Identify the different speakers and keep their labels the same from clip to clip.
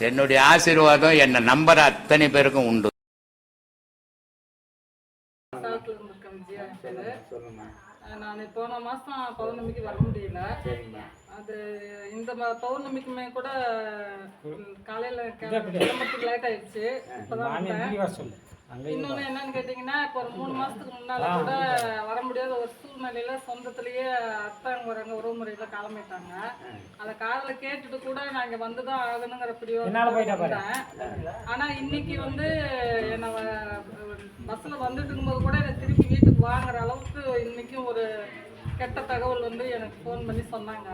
Speaker 1: என்னுடைய ஆசீர்வாதம் என்னை நம்புற அத்தனை பேருக்கும் உண்டு.
Speaker 2: நான் போன மாசம் பௌர்ணமிக்கு வர முடியல. அது இந்த பௌர்ணமிக்குமே கூட காலையில கிளம்புறதுக்கு லேட் ஆயிடுச்சு. இப்பதான் இன்னொன்னு என்னன்னு கேட்டீங்கன்னா, இப்போ ஒரு 3 மாசத்துக்கு முன்னால கூட வர முடியாத ஒரு சூழ்நிலையில சொந்தத்திலேயே அத்தாங்க வராங்க உறவு முறையில கிளம்பிட்டாங்க. அதை காதல கேட்டுட்டு கூட நாங்க வந்துதான் ஆகணுங்கிற பிடிவாதம். ஆனா இன்னைக்கு வந்து என்ன பஸ்ல வந்துட்டு இருக்கும்போது கூட என்னை திருப்பி வீட்டுக்கு வாங்குற அளவுக்கு இன்னைக்கும் ஒரு கெட்ட தகவல் வந்து எனக்கு ஃபோன் பண்ணி சொன்னாங்க.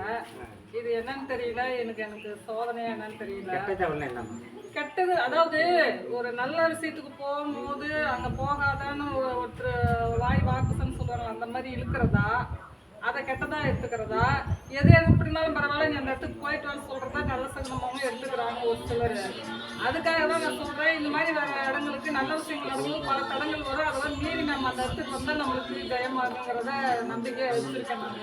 Speaker 2: இது என்னன்னு தெரியல, எனக்கு சோதனையா என்னன்னு தெரியல. கெட்டது அதாவது ஒரு நல்ல விஷயத்துக்கு போகும்போது அங்க போகாதான்னு ஒருத்தர் வாய் வாக்குசன்னு சொல்றாங்க, அந்த மாதிரி இழுக்கிறதா, அதை கெட்டதா எடுத்துக்கிறதா, எது எப்படினாலும் பரவாயில்ல நீ அந்த இடத்துக்கு போயிட்டு வர சொல்றதா நல்ல சங்கமாகவும் எடுத்துக்கிறாங்க ஒரு சிலர். அதுக்காக தான் நான் சொல்றேன், இந்த மாதிரி வேற இடங்களுக்கு நல்ல விஷயங்கள் வரும்போது பல தடங்கள் வரும். அதெல்லாம் மீறி நம்ம அந்த இடத்துக்கு வந்தால் நம்மளுக்கு ஜெயமாகுங்கிறத நம்பிக்கையை வச்சிருக்கேன் நான்.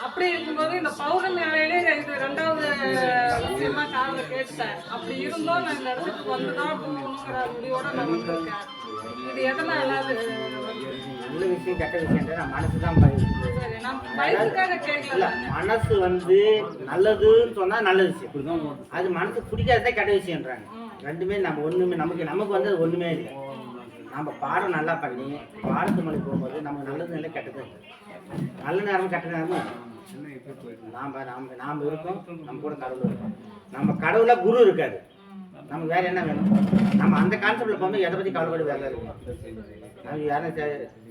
Speaker 2: அப்படி இருக்கும்போது இந்த பௌர்ணமி வேலையிலே இது 2வது விஷயமா காதல கேட்டுட்டேன். அப்படி இருந்தோம் நான் இந்த இடத்துக்கு வந்துதான் போகணுங்கிற முடிவோட நான் வந்திருக்கேன். இது எதனால
Speaker 3: நல்ல விஷயம் கெட்ட விஷயம் நான் மனசுதான் மனசு வந்து நல்லதுன்னு சொன்னா நல்ல விஷயம், அது மனசு பிடிக்காததான் கெட்ட விஷயம்ன்றாங்க. ரெண்டுமே நம்ம ஒண்ணுமே நமக்கு வந்து அது ஒண்ணுமே இல்லை. நம்ம பாடம் நல்லா பண்ணி பாடத்து மொழி போகும்போது நமக்கு நல்லது இல்லை கெட்டது இல்லை. நல்ல நேரமும் கெட்ட நேரமும் நாம இருக்கோம், நம்ம கூட கடவுள் இருக்கோம். நம்ம கடவுளா குரு இருக்காது, நமக்கு வேற என்ன வேணும்? நம்ம அந்த கான்செப்ட்ல போகும்போது எதை பத்தி கவலைப்படி வேலை இருக்கும். அது யாரும்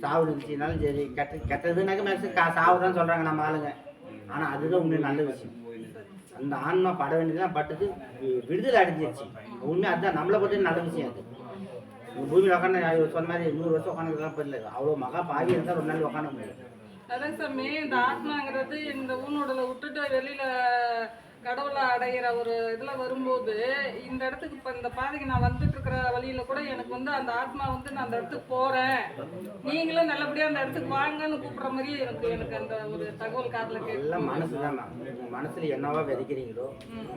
Speaker 3: சாவு இருந்துச்சுனாலும் சரி, கெட்டதுனாக்க மேக்ஸிம் சாவு தான் சொல்றாங்க நம்ம ஆளுங்க. ஆனா அதுதான் உண்மை நல்ல விஷயம். அந்த ஆன்மா பட வேண்டியதுதான் பட்டுது, விடுதலை அடைஞ்சிருச்சு. உண்மை அதுதான் நம்மளை பற்றி நல்ல விஷயம். அது பூமியில் உட்காந்து சொன்ன மாதிரி 100 வருஷம் உட்காந்துலாம் போயிடல. அவ்வளோ மகா பாவி இருந்தால் ஒரு நாள் உட்காந்து முடியாது.
Speaker 2: அதான் சாமி, இந்த ஆத்மாங்கிறது இந்த ஊனோடல விட்டுட்டு வெளியில கடவுளை அடையிற ஒரு இதுல வரும்போது இந்த இடத்துக்கு இப்போ இந்த பாதைக்கு நான் வந்துட்டு இருக்கிற வழியில கூட எனக்கு வந்து அந்த ஆத்மா வந்து நான் அந்த இடத்துக்கு போறேன், நீங்களும் நல்லபடியா அந்த இடத்துக்கு வாங்கன்னு கூப்பிடுற மாதிரி எனக்கு அந்த ஒரு தகவல் காதுல கேட்க.
Speaker 3: எல்லாம் மனசுதான். உங்க மனசுல என்னவா விதைக்கிறீங்களோ,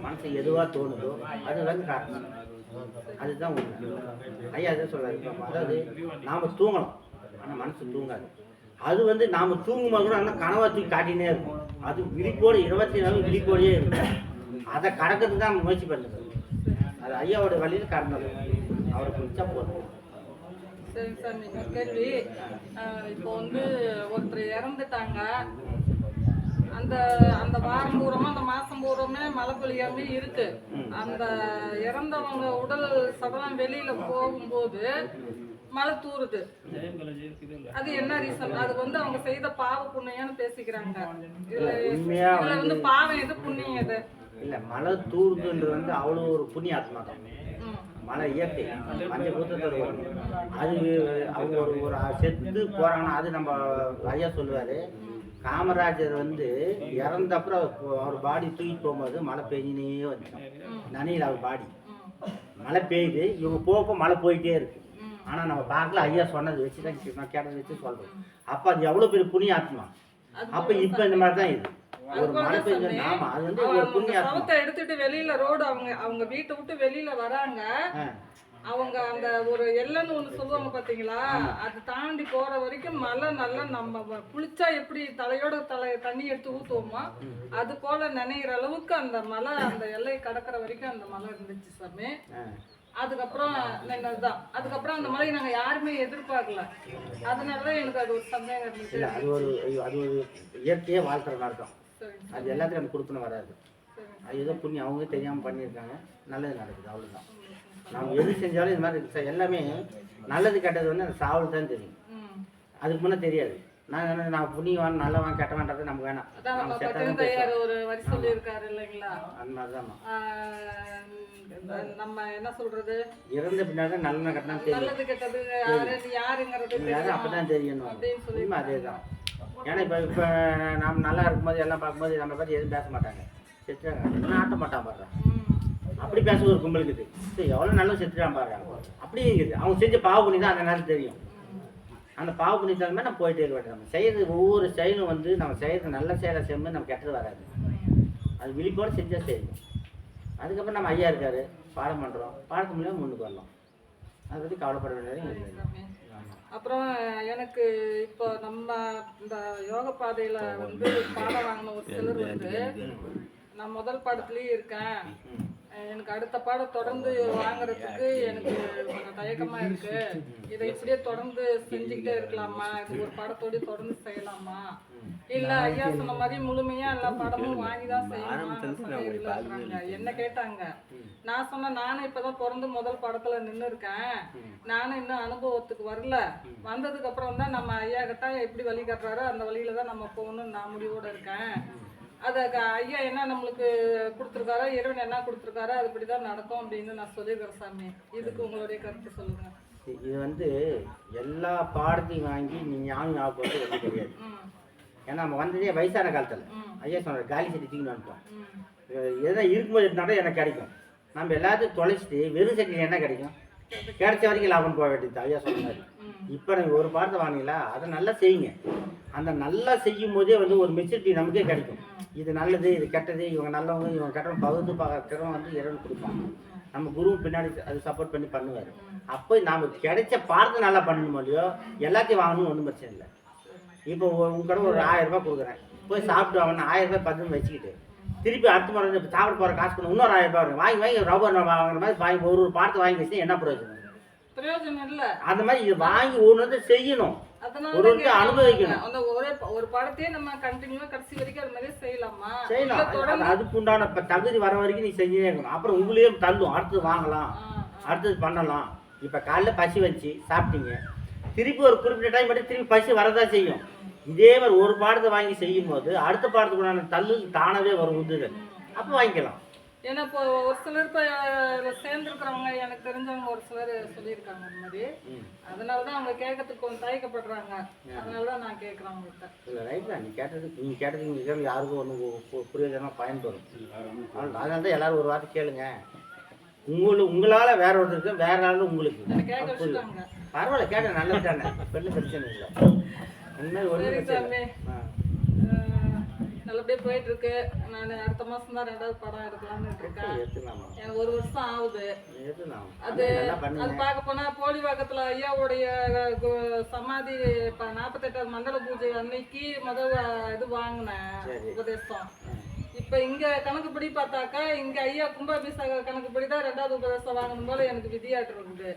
Speaker 3: மனசு எதுவா தோணுதோ அது வந்து காட்டணும். அதுதான் உண்மை. ஐயா அதை சொல்றாரு. அதாவது நாம தூங்கணும், ஆனா மனசு தூங்காது. அது வந்து நாம தூங்கும்போது கூட ஆனால் கனவா தூக்கி காட்டினே இருக்கும். அது விழிப்போடு 24 விழிப்போடையே இருக்கும். அதை கடக்கிறதுக்கு தான் முயற்சி பண்ணுது. அது ஐயாவோட வழியில் கடந்தது. அவரை பிடிச்சா போதும்.
Speaker 2: சரி சார், நீங்கள் கேள்வி இப்போ வந்து ஒருத்தர் இறந்துட்டாங்க. அந்த அந்த வாரம் பூரமா அந்த மாசம் பூரமே மழை பொழியாமே இருக்கு. அந்த இறந்தவங்க உடல் சடலம் வெளியில போகும்போது மழை தூருது. அது என்ன ரீசன்? அது வந்து அவங்க செய்த பாவ புண்ணியம்னு பேசிக்கிறாங்க. இதுல வந்து பாவம் எது புண்ணியம் எது
Speaker 3: இல்ல? மழை தூருதுன்றது வந்து அவ்வளோ ஒரு புண்ணிய ஆத்மா தான். மழை இயற்கை பஞ்ச பூத்தத்தோடு வரும். அது அவங்க ஒரு செத்து போறாங்கன்னா அது நம்ம ஐயா சொல்லுவாரு. காமராஜர் வந்து இறந்த அப்புறம் அவர் பாடி தூக்கி போகும்போது மழை பெய்ஞ்சினே வந்துடும். நனையில் அவர் பாடி மழை பெய்யுது, இவங்க போக மழை போயிட்டே இருக்கு. ஆனா நம்ம பார்க்கல. ஐயா சொன்னது வச்சுதான் நான் கேட்டதை வச்சு சொல்றோம். அப்ப அது எவ்வளவு பெரிய புண்ணிய ஆத்மா. அப்ப இப்ப இந்த மாதிரிதான் இது ஒரு மழை பெய்ஞ்ச நாம அது வந்து ஒரு புண்ணிய ஆத்மா.
Speaker 2: எடுத்துட்டு வெளியில ரோடு அவங்க வீட்டை விட்டு வெளியில வராங்க. அவங்க அந்த ஒரு எல்லைன்னு ஒண்ணு சொல்லுவாங்க பாத்தீங்களா, அது தாண்டி போற வரைக்கும் மழை நல்லா நம்ம குளிச்சா எப்படி தலையோட தண்ணி எடுத்து ஊத்துவோமா அது போல நினைக்கிற அளவுக்கு அந்த மழை அந்த எல்லை கடக்கிற வரைக்கும் அந்த மழை இருந்துச்சு சாமி. அதுக்கப்புறம் என்னதுதான், அதுக்கப்புறம் அந்த மாதிரி நாங்கள் யாருமே எதிர்பார்க்கல. அதனாலதான் எனக்கு அது ஒரு சந்தேகம் இருந்துச்சு.
Speaker 3: அது ஒரு இயற்கையே வாழ்த்துற நடக்கும். அது எல்லாத்தையும் நம்ம கொடுக்கணும் வராது. அது ஏதோ புண்ணியம் அவங்க தெரியாமல் பண்ணியிருக்காங்க, நல்லது நடக்குது, அவ்வளோதான். நம்ம எது செஞ்சாலும் இது மாதிரி எல்லாமே நல்லது கெட்டது வந்து அந்த சாவல் தான் தெரியும். அதுக்கு முன்னே தெரியாது. நான் புண்ணியவான் நல்லவான் கெட்டவான்றது நமக்கு வேணாம்.
Speaker 2: ஒரு வரி சொல்லியிருக்காரு இல்லைங்களா,
Speaker 3: அந்த மாதிரிதான்
Speaker 2: நம்ம என்ன சொல்றது,
Speaker 3: இறந்த பின்னாடி நல்ல கட்டினா
Speaker 2: நல்லது கெட்டது யாருங்கிறது
Speaker 3: அப்பதான் தெரியணும். அதேதான். ஏன்னா இப்ப நம்ம நல்லா இருக்கும்போது எல்லாம் பார்க்கும்போது நம்ம பத்தி எதுவும் பேச மாட்டாங்க. செத்துறாங்க ஆட்ட மாட்டான் பாடுறான். அப்படி பேச ஒரு கும்பல் இருக்குது. எவ்வளவு நல்லா செத்துட்டான் பாடுறாங்க. அப்படியே இருக்குது. அவங்க செஞ்ச பாவ பண்ணி தான் அந்த நேரம் தெரியும். அந்த பாவ புண்ணியத்தாலுமே நம்ம போயிட்டே இருக்க வேண்டாம். நம்ம செய்யறது ஒவ்வொரு செயலும் வந்து நம்ம செய்யறது நல்ல செயலை செய்யும்போது நம்ம கெட்டது வராது. அது விழிப்போடு செஞ்சால் செய்யணும். அதுக்கப்புறம் நம்ம ஐயா இருக்காரு, பாடம் பண்ணுறோம், பாடத்து மூலியமாக முன்னுக்கு வரலாம். அதை பற்றி கவலைப்பட வேண்டியது.
Speaker 2: அப்புறம் எனக்கு இப்போ நம்ம இந்த யோக பாதையில வந்து பாடம் வாங்கின ஒரு சிலர் வந்து நான் முதல் பாடத்துலயே இருக்கேன், எனக்கு அடுத்த பாடம் தொடர்ந்து வாங்குறதுக்கு எனக்கு கொஞ்சம் தயக்கமா இருக்கு, இதை இப்படியே தொடர்ந்து செஞ்சுக்கிட்டே இருக்கலாமா, இது ஒரு பாடத்தோட தொடர்ந்து செய்யலாமா, இல்ல ஐயா சொன்ன மாதிரி முழுமையா எல்லா பாடமும் வாங்கிதான் செய்யணுமா என்ன கேட்டாங்க. நான் சொன்னேன், நானும் இப்பதான் பிறந்து முதல் பாடத்துல நின்று இருக்கேன், நானும் இன்னும் அனுபவத்துக்கு வரல, வந்ததுக்கு அப்புறம் தான் நம்ம ஐயா கிட்ட எப்படி வழி கட்டுறாரோ அந்த வழியில தான் நம்ம போகணும்னு நான் முடிவோட இருக்கேன். அதை ஐயா என்ன நம்மளுக்கு கொடுத்துருக்காரோ, இறைவன் என்ன கொடுத்துருக்காரோ அதுபடிதான் நடக்கும் அப்படின்னு நான் சொல்லியிருக்கிறேன் சாமி. இதுக்கு உங்களுடைய கருத்து சொல்லுங்க.
Speaker 3: இது வந்து எல்லா பாடத்தையும் வாங்கி நீ ஞாபகம் ஞாபகப்படுறது ஒன்றும் கிடையாது. ஏன்னா நம்ம வந்ததே வயசான காலத்தில் ஐயா சொன்னார், காலி சட்டி தூக்கி வந்துட்டோம், எதாவது இருக்கும்போது இருந்தாலும் எனக்கு கிடைக்கும். நம்ம எல்லாத்தையும் தொலைச்சிட்டு வெறும் சட்டியில் என்ன கிடைக்கும், கிடைச்ச வரைக்கும் லாபம் போக வேண்டியது ஐயா சொன்ன மாதிரி. இப்போ நீங்கள் ஒரு பாடத்தை வாங்கிங்களா, அதை நல்லா செய்யுங்க. அந்த நல்லா செய்யும் போதே வந்து ஒரு மெச்சூரிட்டி நமக்கே கிடைக்கும். இது நல்லது, இது கெட்டது, இவங்க நல்லவங்க, இவங்க கெட்டவங்க பகுத்து பார்க்குறவங்க வந்து இறைவன் கொடுப்பாங்க. நம்ம குருவும் பின்னாடி அது சப்போர்ட் பண்ணி பண்ணுவார். அப்போ நாம் கிடைச்ச பாடத்தை நல்லா பண்ணணும் இல்லையோ, எல்லாத்தையும் வாங்கணும்னு ஒன்றும் பிரச்சனை இல்லை. இப்போ உங்க கடை ஒரு 1000 ரூபாய் கொடுக்குறேன், போய் சாப்பிட்டு வாங்கணும் 1000 ரூபாய் 10 வச்சுக்கிட்டு திருப்பி அடுத்த முறை சாப்பிட போகிற காசு பண்ண இன்னொரு 1000 ரூபாய் வாங்கி வாங்கி ரப்பர் வாங்குற மாதிரி வாங்கி ஒரு பாடத்தை வாங்கி வச்சுன்னா என்ன பிரயோஜனம்?
Speaker 2: பிரயோஜனம் இல்லை.
Speaker 3: அந்த மாதிரி இது வாங்கி ஒன்று செய்யணும், ஒரு அனுபவிக்கணும்.
Speaker 2: ஒரு படத்தையே நம்ம கண்டினியூவா கடைசி வரைக்கும் அது மாதிரி செய்யலாமா?
Speaker 3: செய்யலாம். அதுக்கு உண்டான தகுதி வர வரைக்கும் நீ செஞ்சே இருக்கணும். அப்புறம் உங்களையே தள்ளும், அடுத்தது வாங்கலாம், அடுத்தது பண்ணலாம். இப்போ காலைல பசி வச்சு சாப்பிட்டீங்க, திருப்பி ஒரு குறிப்பிட்ட டைம் மட்டும் திருப்பி பசி வரதான் செய்யும். இதே மாதிரி ஒரு பாடத்தை வாங்கி செய்யும் போது அடுத்த பாடத்துக்கு உண்டான தள்ளு தானாவே வரும் உந்துதல், அப்போ வாங்கிக்கலாம்.
Speaker 2: ஏன்னா இப்போ ஒரு சிலர் இப்போ சேர்ந்துருக்கிறவங்க எனக்கு தெரிஞ்சவங்க ஒரு சிலர் சொல்லியிருக்காங்க அந்த மாதிரி, அதனாலதான் அவங்க கேட்கறதுக்கு கொஞ்சம் தயக்கப்படுறாங்க. அதனாலதான் நான் கேட்குறேன் அவங்ககிட்ட.
Speaker 3: இல்லை ரைட் தான், நீ கேட்டதுக்கு யாருக்கும் ஒன்று பிரயோஜனமாக பயன்படும். அதனால தான் எல்லாரும் ஒரு வார்த்தை கேளுங்க. உங்களால் வேற ஒருத்தருக்கு, வேற ஆளும் உங்களுக்கு பரவாயில்ல, கேட்ட நல்லது தானே, பெண்ணு பிரச்சனை இல்லை. உண்மையாக ஒன்று
Speaker 2: நல்லபடியா போயிட்டு இருக்கு. நான் அடுத்த மாசம் தான் 2வது படம் எடுக்கலாம்னு இருக்கேன். எனக்கு 1 வருஷம் ஆகுது. அது பார்க்க போனா போலிவாக்கத்துல ஐயாவுடைய சமாதி 48வது மண்டல பூஜை அன்னைக்கு முதல் இது வாங்கினேன் உபதேசம். இப்ப இங்க கணக்குப்படி பார்த்தாக்கா இங்க ஐயா கும்பாபிஷேக கணக்குப்படி தான் 2வது உபதேசம் வாங்கணும் போல எனக்கு விதியாட்டு இருக்குது.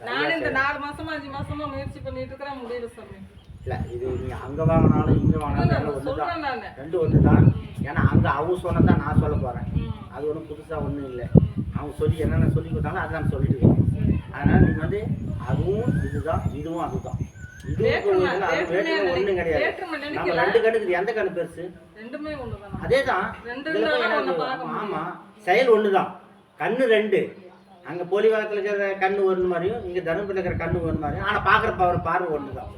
Speaker 2: நானும் இந்த 4 மாசமா 5 மாசமா முயற்சி பண்ணிட்டு இருக்கிறேன், முடியல சாமி.
Speaker 3: இல்லை இது நீங்கள் அங்கே வாங்கினாலும் இங்கே வாங்கினாலும் ஒன்று தான், ரெண்டு ஒன்று தான். ஏன்னா அங்கே அவங்க சொன்னதான் நான் சொல்ல போகிறேன், அது ஒன்றும் புதுசாக ஒன்றும் இல்லை. அவங்க சொல்லி என்னென்ன சொல்லி கொடுத்தாலும் அதை நான் சொல்லிட்டு இருக்கேன். அதனால் நீங்கள் வந்து அதுவும் இதுதான், இதுவும் அதுதான், இதுவும் ஒன்றும் கிடையாது. நம்ம 2 கண்ணுக்கு எந்த கண்ணு பெருசு? அதே தான். ஆமாம், செயல் ஒன்று தான், கண்ணு 2. அங்கே போலிவாகத்தில் இருக்கிற கண்ணு ஒன்று மாதிரியும் இங்கே தருமபுரியில் இருக்கிற கண்ணு ஒன்று மாதிரியும், ஆனால் பார்க்குற பார்வை ஒன்று தான்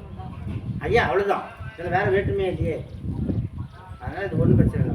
Speaker 3: ஐயா, அவ்வளோதான். இதில் வேறு வேற்றுமையே இல்லையே. அதனால் இது ஒன்றும் பிரச்சனை இல்லை.